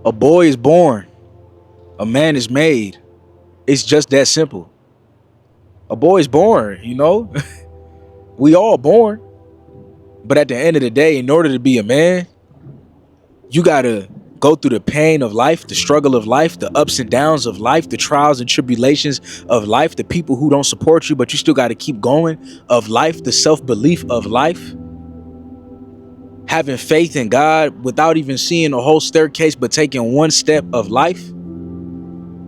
A boy is born, a man is made. It's just that simple. A boy is born, you know? We all born. But at the end of the day, in order to be a man, you gotta go through the pain of life, the struggle of life, the ups and downs of life, the trials and tribulations of life, the people who don't support you, but you still gotta keep going of life, the self-belief of life, having faith in God without even seeing the whole staircase, but taking one step of life.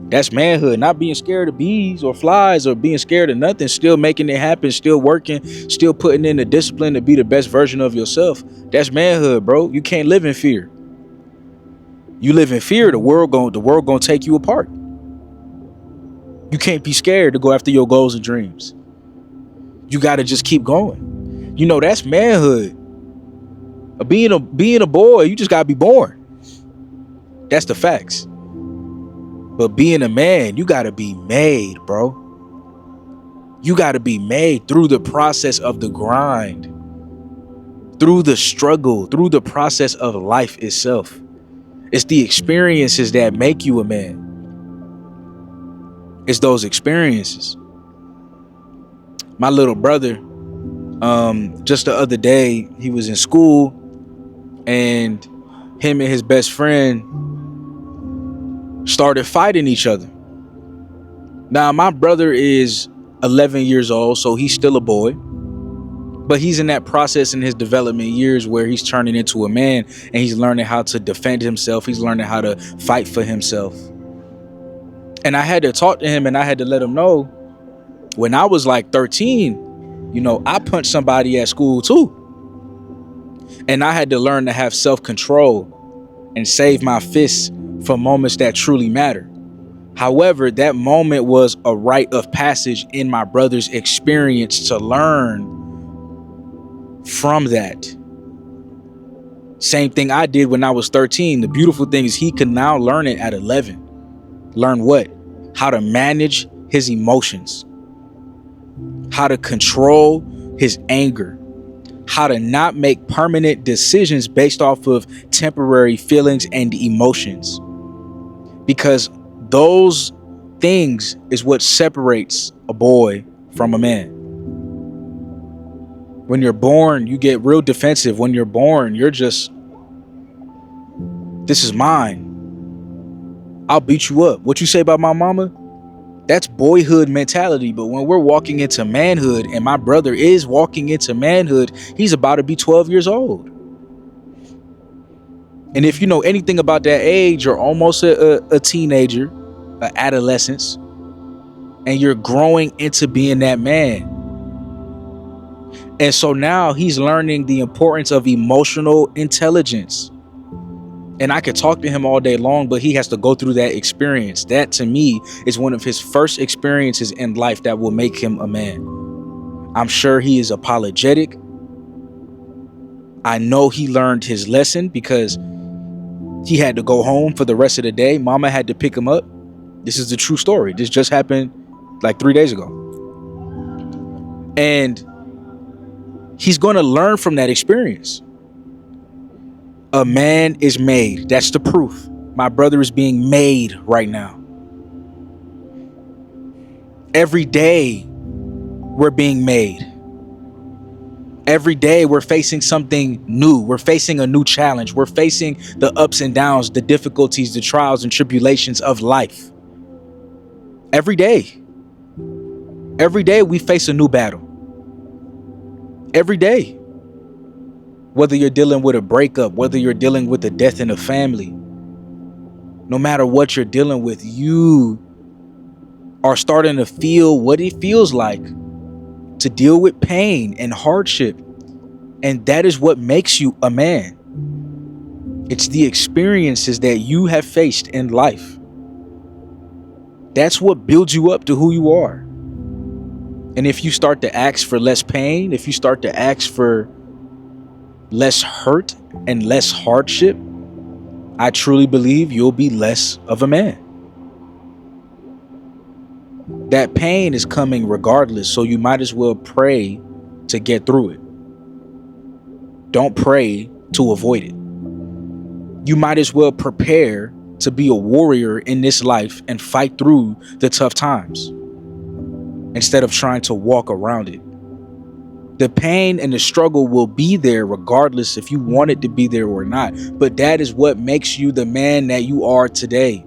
That's manhood. Not being scared of bees or flies or being scared of nothing, still making it happen, still working, still putting in the discipline to be the best version of yourself. That's manhood, bro. You can't live in fear. You live in fear, the world gonna take you apart. You can't be scared to go after your goals and dreams. You gotta just keep going. You know, that's manhood. Being a boy, you just gotta be born. That's the facts. But being a man, you gotta be made, bro. You gotta be made through the process of the grind, through the struggle, through the process of life itself. It's the experiences that make you a man. It's those experiences. My little brother, just the other day, he was in school, and him and his best friend started fighting each other. Now, my brother is 11 years old, so he's still a boy, but he's in that process in his development years where he's turning into a man, and he's learning how to defend himself. He's learning how to fight for himself. And I had to talk to him, and I had to let him know, when I was like 13, you know, I punched somebody at school too. And I had to learn to have self-control and save my fists for moments that truly matter. However, that moment was a rite of passage in my brother's experience to learn from that. Same thing I did when I was 13. The beautiful thing is he can now learn it at 11. Learn what? How to manage his emotions, how to control his anger, how to not make permanent decisions based off of temporary feelings and emotions. Because those things is what separates a boy from a man. When you're born, you get real defensive. When you're born, you're just, this is mine. I'll beat you up. What you say about my mama? That's boyhood mentality. But when we're walking into manhood, and my brother is walking into manhood, he's about to be 12 years old. And if you know anything about that age, you're almost a teenager, an adolescence, and you're growing into being that man. And so now he's learning the importance of emotional intelligence. And I could talk to him all day long, but he has to go through that experience. That, to me, is one of his first experiences in life that will make him a man. I'm sure he is apologetic. I know he learned his lesson because he had to go home for the rest of the day. Mama had to pick him up. This is the true story. This just happened like 3 days ago. And he's going to learn from that experience. A man is made. That's the proof. My brother is being made right now. Every day we're being made. Every day we're facing something new. We're facing a new challenge. We're facing the ups and downs, the difficulties, the trials and tribulations of life. Every day. Every day we face a new battle. Every day. Whether you're dealing with a breakup, whether you're dealing with the death in a family, no matter what you're dealing with, you are starting to feel what it feels like to deal with pain and hardship. And that is what makes you a man. It's the experiences that you have faced in life. That's what builds you up to who you are. And if you start to ask for less pain, if you start to ask for less hurt and less hardship, I truly believe you'll be less of a man. That pain is coming regardless, so you might as well pray to get through it. Don't pray to avoid it. You might as well prepare to be a warrior in this life and fight through the tough times instead of trying to walk around it. The pain and the struggle will be there regardless if you want it to be there or not. But that is what makes you the man that you are today.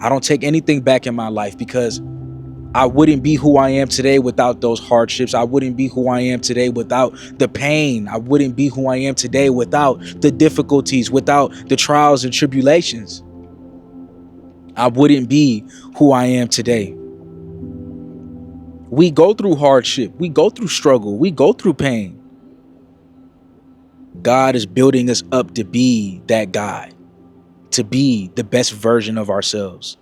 I don't take anything back in my life, because I wouldn't be who I am today without those hardships. I wouldn't be who I am today without the pain. I wouldn't be who I am today without the difficulties, without the trials and tribulations. I wouldn't be who I am today. We go through hardship. We go through struggle. We go through pain. God is building us up to be that guy, to be the best version of ourselves,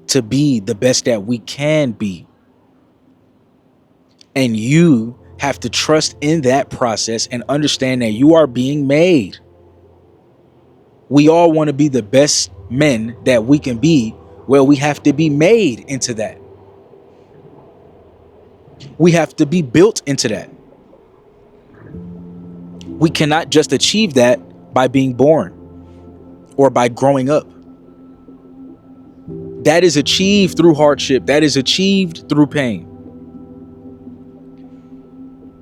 to be the best that we can be. And you have to trust in that process and understand that you are being made. We all want to be the best men that we can be. Well, we have to be made into that. We have to be built into that. We cannot just achieve that by being born or by growing up. That is achieved through hardship. That is achieved through pain.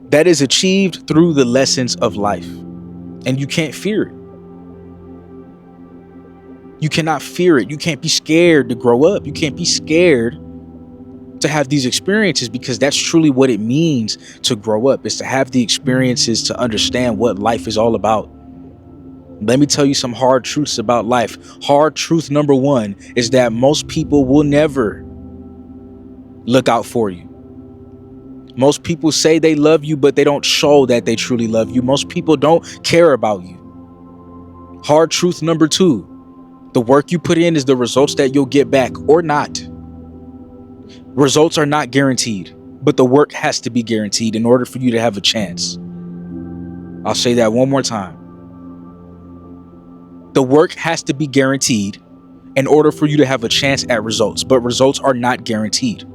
That is achieved through the lessons of life. And you can't fear it. You cannot fear it. You can't be scared to grow up. You can't be scared to have these experiences, because that's truly what it means to grow up, is to have the experiences to understand what life is all about. Let me tell you some hard truths about life. Hard truth number one is that most people will never look out for you. Most people say they love you, but they don't show that they truly love you. Most people don't care about you. Hard truth number two, the work you put in is the results that you'll get back or not. Results are not guaranteed, but the work has to be guaranteed in order for you to have a chance. I'll say that one more time. The work has to be guaranteed in order for you to have a chance at results, but results are not guaranteed.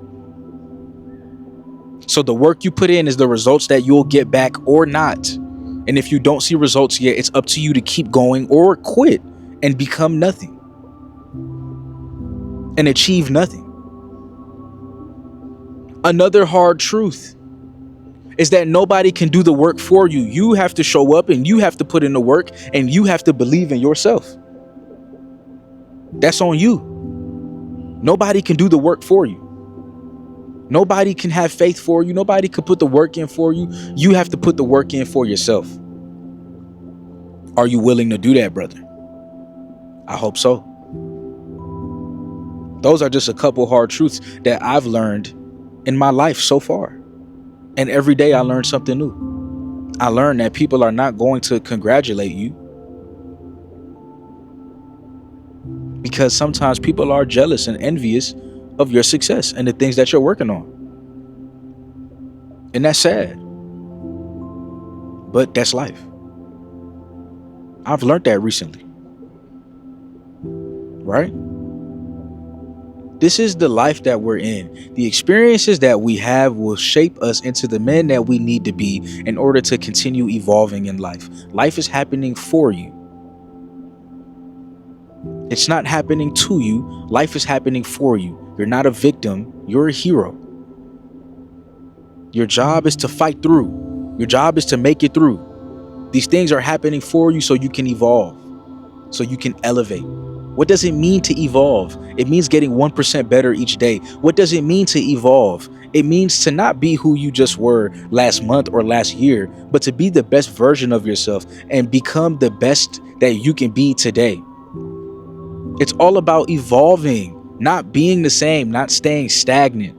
So the work you put in is the results that you'll get back or not. And if you don't see results yet, it's up to you to keep going or quit and become nothing and achieve nothing. Another hard truth is that nobody can do the work for you. You have to show up and you have to put in the work and you have to believe in yourself. That's on you. Nobody can do the work for you. Nobody can have faith for you. Nobody can put the work in for you. You have to put the work in for yourself. Are you willing to do that, brother? I hope so. Those are just a couple hard truths that I've learned in my life so far. And every day I learn something new. I learned that people are not going to congratulate you, because sometimes people are jealous and envious of your success and the things that you're working on. And that's sad. But that's life. I've learned that recently. Right? This is the life that we're in. The experiences that we have will shape us into the men that we need to be in order to continue evolving in life. Life is happening for you. It's not happening to you. Life is happening for you. You're not a victim. You're a hero. Your job is to fight through. Your job is to make it through. These things are happening for you so you can evolve, so you can elevate. What does it mean to evolve? It means getting 1% better each day. What does it mean to evolve? It means to not be who you just were last month or last year, but to be the best version of yourself and become the best that you can be today. It's all about evolving, not being the same, not staying stagnant.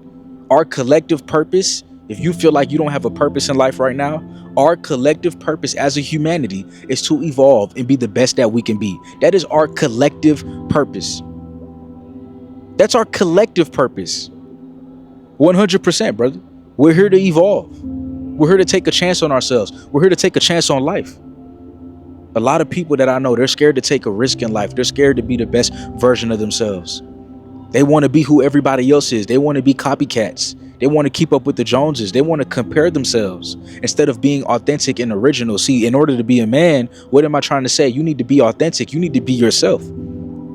Our collective purpose, if you feel like you don't have a purpose in life right now, our collective purpose as a humanity is to evolve and be the best that we can be. That is our collective purpose. That's our collective purpose. 100%, brother. We're here to evolve. We're here to take a chance on ourselves. We're here to take a chance on life. A lot of people that I know, they're scared to take a risk in life. They're scared to be the best version of themselves. They want to be who everybody else is. They want to be copycats. They want to keep up with the Joneses. They want to compare themselves instead of being authentic and original. See, in order to be a man, what am I trying to say? You need to be authentic. You need to be yourself.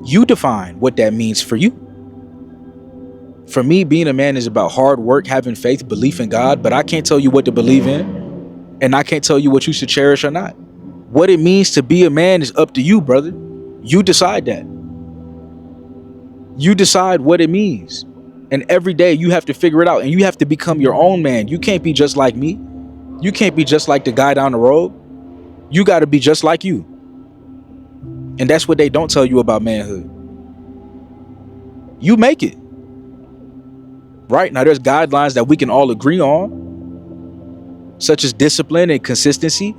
You define what that means for you. For me, being a man is about hard work, having faith, belief in God, but I can't tell you what to believe in, and I can't tell you what you should cherish or not. What it means to be a man is up to you, brother. You decide that. You decide what it means. And every day you have to figure it out, and you have to become your own man. You can't be just like me. You can't be just like the guy down the road. You got to be just like you. And that's what they don't tell you about manhood. You make it. Right? Now there's guidelines that we can all agree on, such as discipline and consistency.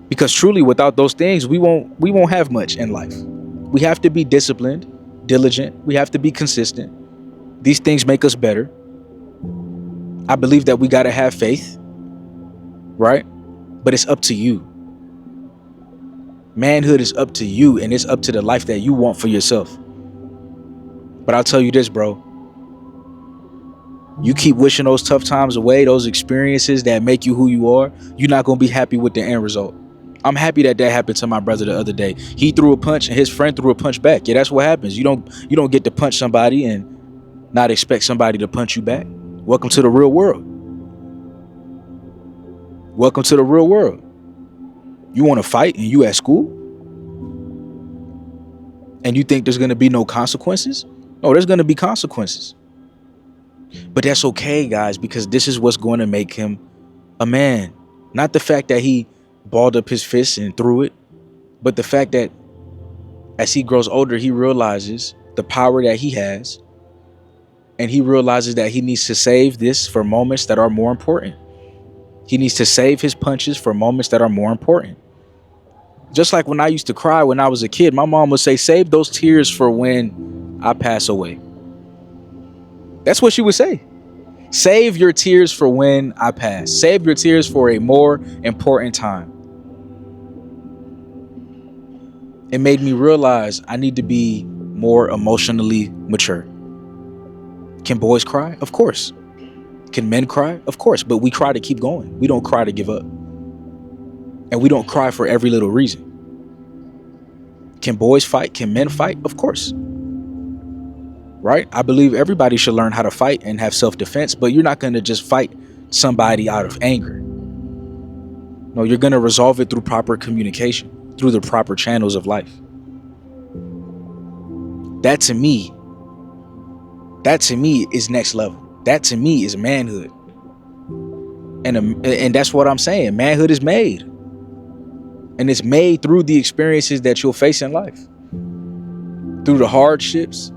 Because truly, without those things, we won't have much in life. We have to be disciplined, diligent. We have to be consistent. These things make us better. I believe that we got to have faith, right? But it's up to you. Manhood is up to you, and it's up to the life that you want for yourself. But I'll tell you this, bro. You keep wishing those tough times away, those experiences that make you who you are, you're not going to be happy with the end result. I'm happy that happened to my brother the other day. He threw a punch and his friend threw a punch back. Yeah, that's what happens. You don't get to punch somebody and not expect somebody to punch you back. Welcome to the real world. Welcome to the real world. You want to fight and you at school? And you think there's going to be no consequences? No, there's going to be consequences. But that's okay, guys, because this is what's going to make him a man. Not the fact that he balled up his fist and threw it, but the fact that as he grows older, he realizes the power that he has, and he realizes that he needs to save this for moments that are more important. He needs to save his punches for moments that are more important. Just like when I used to cry when I was a kid, my mom would say, save those tears for when I pass away. That's what she would say. Save your tears for when I pass. Save your tears for a more important time. It made me realize I need to be more emotionally mature. Can boys cry? Of course. Can men cry? Of course. But we cry to keep going. We don't cry to give up. And we don't cry for every little reason. Can boys fight? Can men fight? Of course. Right? I believe everybody should learn how to fight and have self-defense, but you're not going to just fight somebody out of anger. No, you're going to resolve it through proper communication, through the proper channels of life. That to me is next level. That to me is manhood. And that's what I'm saying. Manhood is made. And it's made through the experiences that you'll face in life. Through the hardships.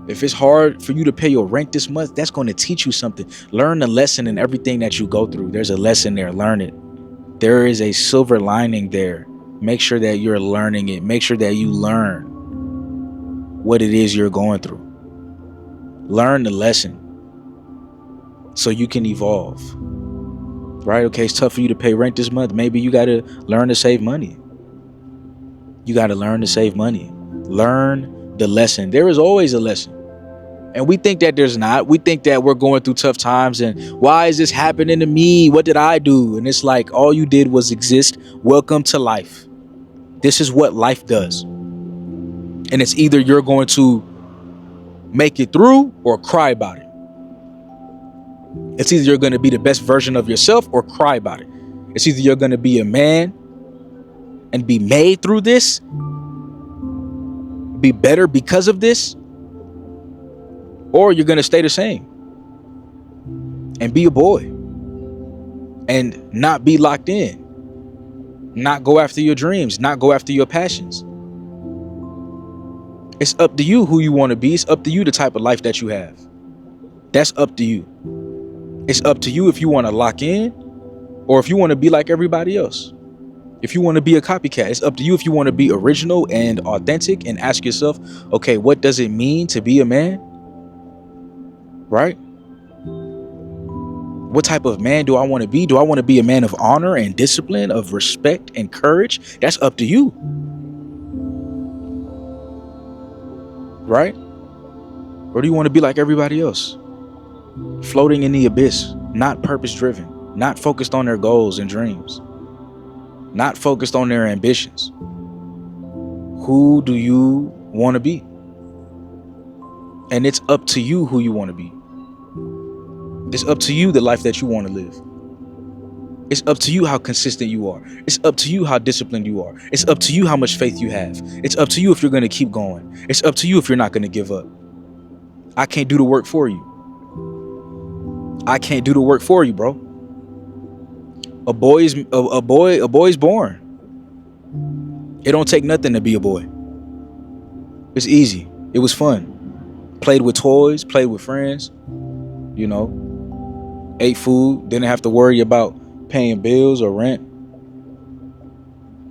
If it's hard for you to pay your rent this month, that's going to teach you something. Learn the lesson in everything that you go through. There's a lesson there. Learn it. There is a silver lining there. Make sure that you're learning it. Make sure that you learn what it is you're going through. Learn the lesson so you can evolve. Right? Okay, it's tough for you to pay rent this month. Maybe you got to learn to save money. You got to learn to save money. Learn the lesson. There is always a lesson. And we think that there's not. We think that we're going through tough times and why is this happening to me? What did I do? And it's like all you did was exist. Welcome to life. This is what life does. And it's either you're going to make it through or cry about it. It's either you're going to be the best version of yourself or cry about it. It's either you're going to be a man and be made through this, be better because of this, or you're going to stay the same and be a boy and not be locked in, not go after your dreams, not go after your passions. It's up to you who you want to be. It's up to you the type of life that you have. That's up to you. It's up to you if you want to lock in or if you want to be like everybody else. If you want to be a copycat, it's up to you if you want to be original and authentic and ask yourself, okay, what does it mean to be a man? Right? What type of man do I want to be? Do I want to be a man of honor and discipline, of respect and courage? That's up to you. Right? Or do you want to be like everybody else? Floating in the abyss, not purpose driven, not focused on their goals and dreams, not focused on their ambitions. Who do you want to be. And it's up to you who you want to be. It's up to you the life that you want to live. It's up to you how consistent you are. It's up to you how disciplined you are. It's up to you how much faith you have. It's up to you if you're going to keep going. It's up to you if you're not going to give up. I can't do the work for you. I can't do the work for you, bro. A boy's born. It don't take nothing to be a boy. It's easy. It was fun. Played with toys, played with friends, you know, ate food, didn't have to worry about paying bills or rent.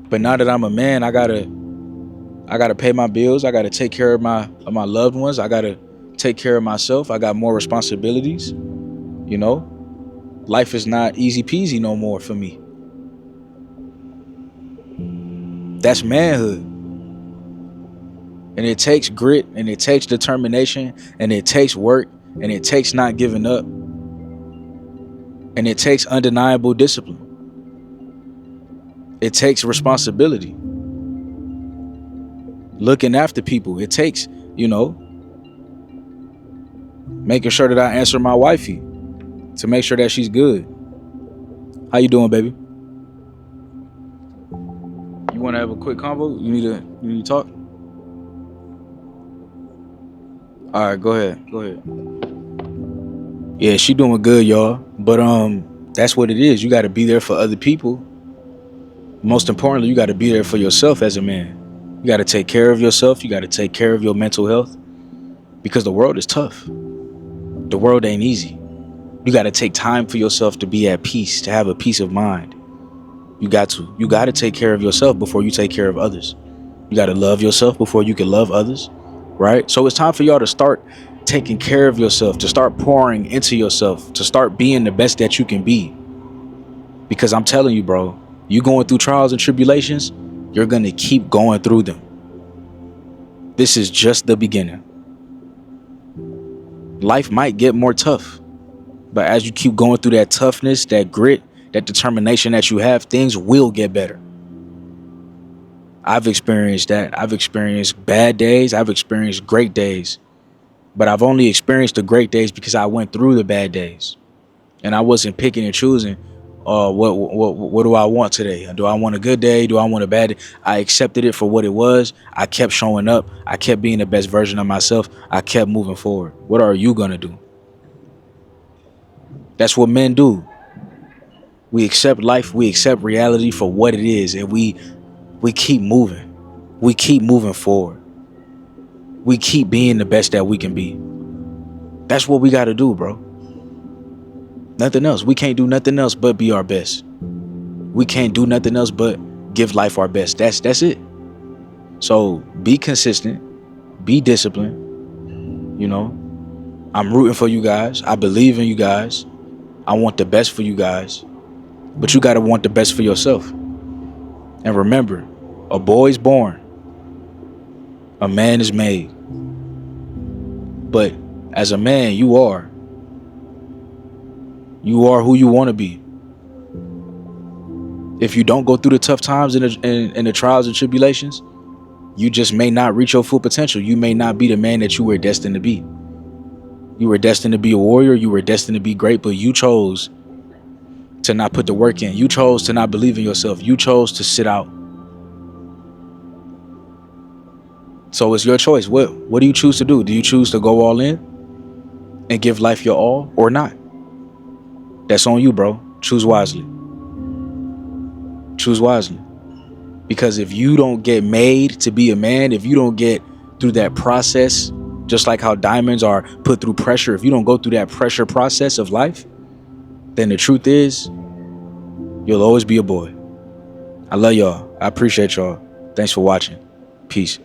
But now that I'm a man, I gotta pay my bills. I gotta take care of my loved ones. I gotta take care of myself. I got more responsibilities. You know, life is not easy peasy no more for me. That's manhood. And it takes grit, and it takes determination, and it takes work, and it takes not giving up, and it takes undeniable discipline. It takes responsibility. Looking after people. It takes, you know, making sure that I answer my wifey to make sure that she's good. How you doing, baby? You want to have a quick convo? You need to talk? All right, go ahead. Yeah, she doing good, y'all. But that's what it is. You got to be there for other people. Most importantly, you got to be there for yourself as a man. You got to take care of yourself. You got to take care of your mental health, because the world is tough. The world ain't easy. You got to take time for yourself to be at peace, to have a peace of mind. You got to take care of yourself before you take care of others. You got to love yourself before you can love others, right? So it's time for y'all to start taking care of yourself, to start pouring into yourself, to start being the best that you can be. Because I'm telling you, bro, you going through trials and tribulations, you're going to keep going through them. This is just the beginning. Life might get more tough, but as you keep going through that toughness, that grit, that determination that you have, things will get better. I've experienced that. I've experienced bad days. I've experienced great days. But I've only experienced the great days because I went through the bad days. And I wasn't picking and choosing, what do I want today? Do I want a good day? Do I want a bad day? I accepted it for what it was. I kept showing up. I kept being the best version of myself. I kept moving forward. What are you going to do? That's what men do. We accept life. We accept reality for what it is. And we keep moving. We keep moving forward. We keep being the best that we can be. That's what we got to do, bro. Nothing else. We can't do nothing else but be our best. We can't do nothing else but give life our best. That's it. So be consistent. Be disciplined. You know, I'm rooting for you guys. I believe in you guys. I want the best for you guys. But you got to want the best for yourself. And remember, a boy's born. A man is made. But as a man, you are who you want to be. If you don't go through the tough times and the trials and tribulations, you just may not reach your full potential. You may not be the man that you were destined to be. You were destined to be a warrior. You were destined to be great, but you chose to not put the work in. You chose to not believe in yourself. You chose to sit out. So it's your choice. What do you choose to do? Do you choose to go all in and give life your all, or not? That's on you, bro. Choose wisely. Choose wisely. Because if you don't get made to be a man, if you don't get through that process, just like how diamonds are put through pressure, if you don't go through that pressure process of life, then the truth is, you'll always be a boy. I love y'all. I appreciate y'all. Thanks for watching. Peace.